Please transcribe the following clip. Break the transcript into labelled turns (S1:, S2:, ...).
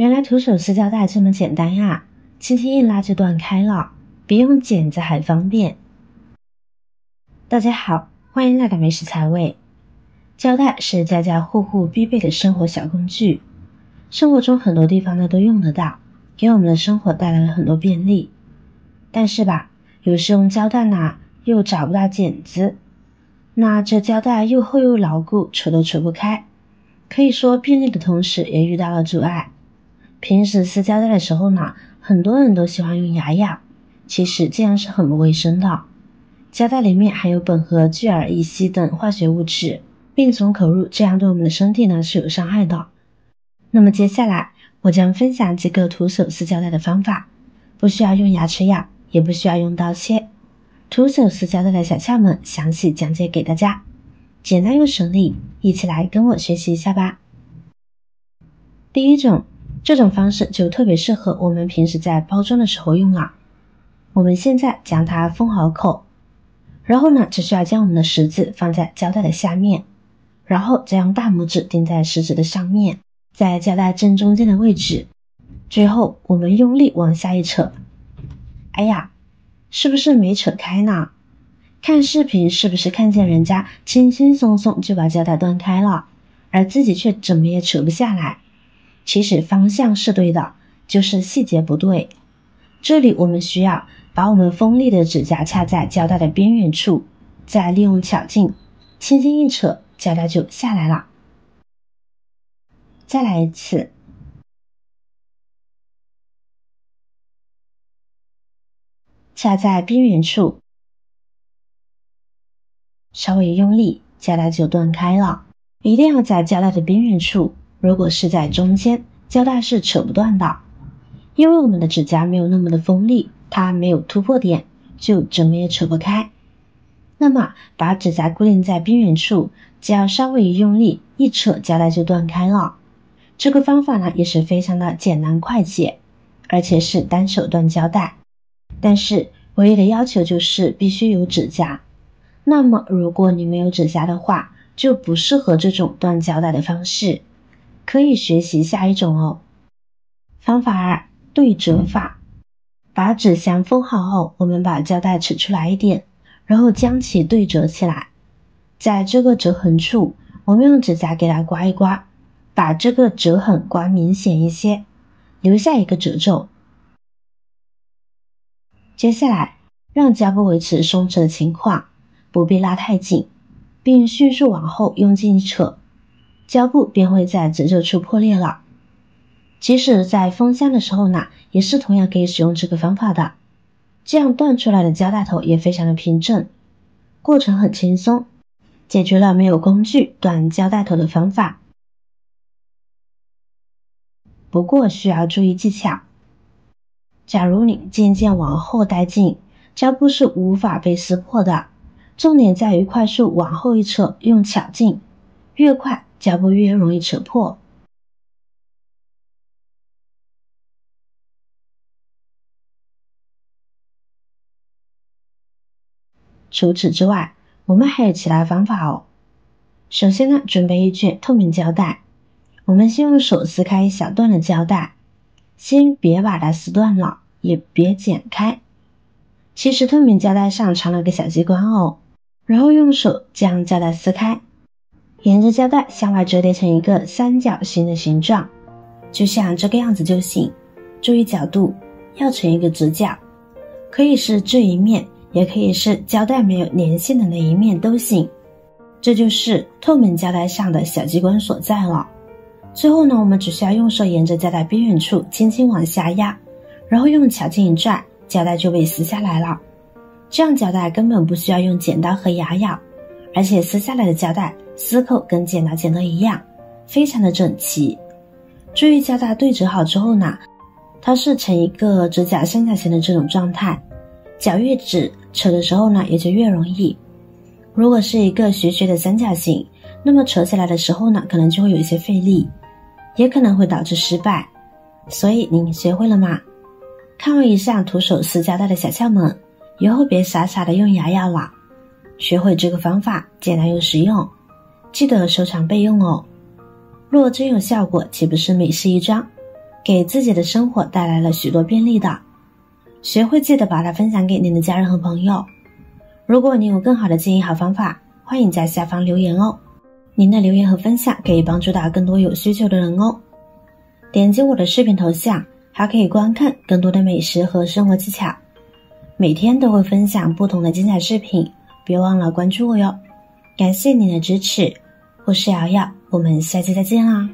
S1: 原来徒手撕胶带这么简单呀，轻轻一拉就断开了，比用剪子还方便。大家好，欢迎来到美食财味。胶带是家家户户必备的生活小工具，生活中很多地方呢都用得到，给我们的生活带来了很多便利。但是吧，有时用胶带呢又找不到剪子，那这胶带又厚又牢固，扯都扯不开，可以说便利的同时也遇到了阻碍。平时撕胶带的时候呢，很多人都喜欢用牙咬，其实这样是很不卫生的。胶带里面含有苯和聚乙烯烯等化学物质，并从口入，这样对我们的身体呢是有伤害的。那么接下来我将分享几个徒手撕胶带的方法，不需要用牙齿咬，也不需要用刀切，徒手撕胶带的小窍门详细讲解给大家，简单又省力，一起来跟我学习一下吧。第一种，这种方式就特别适合我们平时在包装的时候用了。我们现在将它封好口，然后呢，只需要将我们的食指放在胶带的下面，然后再用大拇指顶在食指的上面，在胶带正中间的位置，最后我们用力往下一扯。哎呀，是不是没扯开呢？看视频是不是看见人家轻轻松松就把胶带断开了，而自己却怎么也扯不下来？其实方向是对的，就是细节不对。这里我们需要把我们锋利的指甲插在胶带的边缘处，再利用巧劲轻轻一扯，胶带就下来了。再来一次。插在边缘处，稍微用力，胶带就断开了。一定要在胶带的边缘处，如果是在中间，胶带是扯不断的，因为我们的指甲没有那么的锋利，它没有突破点，就怎么也扯不开。那么把指甲固定在边缘处，只要稍微用力一扯，胶带就断开了。这个方法呢也是非常的简单快捷，而且是单手断胶带，但是唯一的要求就是必须有指甲。那么如果你没有指甲的话，就不适合这种断胶带的方式，可以学习下一种哦。方法二，对折法。把纸箱封好后，我们把胶带取出来一点，然后将其对折起来。在这个折痕处，我们用指甲给它刮一刮，把这个折痕刮明显一些，留下一个褶皱。接下来让胶布维持松弛的情况，不必拉太紧，并迅速往后用劲一扯，胶布便会在褶皱处破裂了。即使在封箱的时候呢，也是同样可以使用这个方法的，这样断出来的胶带头也非常的平整，过程很轻松，解决了没有工具断胶带头的方法。不过需要注意技巧，假如你渐渐往后带劲，胶布是无法被撕破的，重点在于快速往后一扯，用巧劲，越快胶布越容易扯破。除此之外，我们还有其他方法哦。首先呢，准备一卷透明胶带，我们先用手撕开一小段的胶带，先别把它撕断了，也别剪开。其实透明胶带上藏了个小机关哦，然后用手将胶带撕开，沿着胶带向外折叠成一个三角形的形状，就像这个样子就行。注意角度，要成一个直角，可以是这一面，也可以是胶带没有连线的那一面都行。这就是透明胶带上的小机关所在了。最后呢，我们只需要用手沿着胶带边缘处轻轻往下压，然后用巧劲一拽，胶带就被撕下来了。这样胶带根本不需要用剪刀和牙咬，而且撕下来的胶带撕口跟剪刀剪的一样，非常的整齐。注意胶带对折好之后呢，它是成一个直角三角形的这种状态，角越直，扯的时候呢也就越容易。如果是一个斜斜的三角形，那么扯起来的时候呢，可能就会有一些费力，也可能会导致失败。所以您学会了吗？看完以上徒手撕胶带的小窍门，以后别傻傻的用牙咬了，学会这个方法简单又实用，记得收藏备用哦。若真有效果，岂不是美事一桩？给自己的生活带来了许多便利的。学会记得把它分享给您的家人和朋友。如果您有更好的建议和方法，欢迎在下方留言哦。您的留言和分享可以帮助到更多有需求的人哦。点击我的视频头像，还可以观看更多的美食和生活技巧。每天都会分享不同的精彩视频，别忘了关注我哟。感谢您的支持，我是瑶瑶，我们下期再见啦。